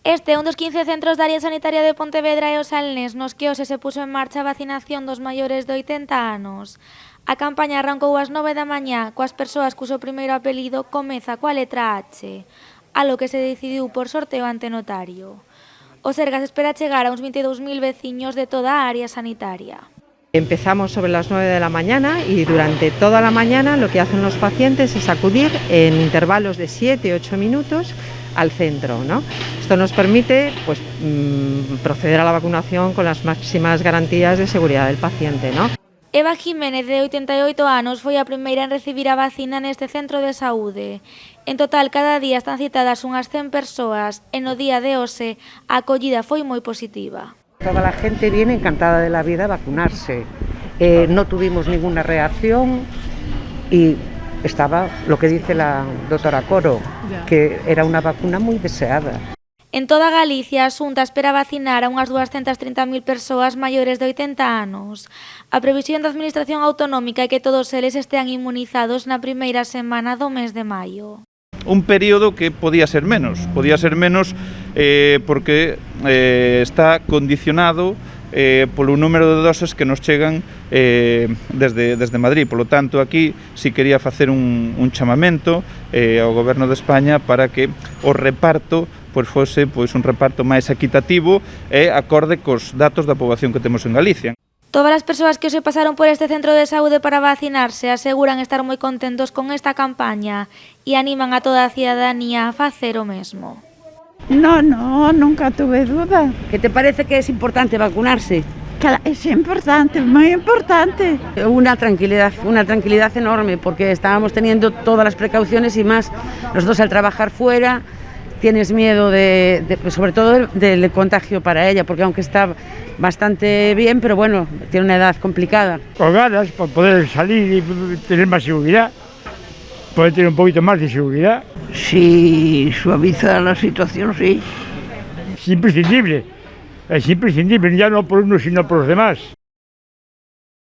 Este é un dos 15 centros da área sanitaria de Pontevedra e o Salnés nos que hoxe se puso en marcha a vacinación dos maiores de 80 anos. A campaña arrancou ás 9 da mañá coas persoas cuso primeiro apelido comeza coa letra H, algo que se decidiu por sorteo ante notario. O Sergas espera chegar a uns 22.000 veciños de toda a área sanitaria. Empezamos sobre las 9 de la mañana y durante toda la mañana lo que hacen los pacientes es acudir en intervalos de 7-8 minutos al centro, ¿no? Esto nos permite proceder a la vacunación con las máximas garantías de seguridad del paciente, ¿no? Eva Jiménez, de 88 anos, foi a primeira en recibir a vacina neste centro de saúde. En total, cada día están citadas unhas 100 persoas e no día de hoxe a acollida foi moi positiva. Toda la gente viene encantada de la vida a vacunarse. No tuvimos ninguna reacción y estaba lo que dice la doctora Coro, que era una vacuna muy deseada. En toda Galicia, a Xunta espera vacinar a unhas 230.000 persoas maiores de 80 anos. A previsión da Administración Autonómica é que todos eles estean inmunizados na primeira semana do mes de maio. Un período que podía ser menos porque está condicionado polo número de doses que nos chegan desde Madrid. Polo tanto, aquí si quería facer un chamamento ao Goberno de España para que o reparto fose un reparto máis equitativo e acorde cos datos da poboación que temos en Galicia. Todas as persoas que hoxe pasaron por este centro de saúde para vacinarse aseguran estar moi contentos con esta campaña e animan a toda a cidadanía a facer o mesmo. No, nunca tuve duda. ¿Qué te parece que es importante vacunarse? Es importante, muy importante. Una tranquilidad enorme porque estábamos teniendo todas las precauciones y más nosotros al trabajar fuera tienes miedo sobre todo del contagio para ella, porque aunque está bastante bien, pero bueno, tiene una edad complicada. Con ganas para poder salir y tener más seguridad, poder tener un poquito más de seguridad. Sí, suaviza la situación, sí. Es imprescindible, ya no por uno sino por los demás.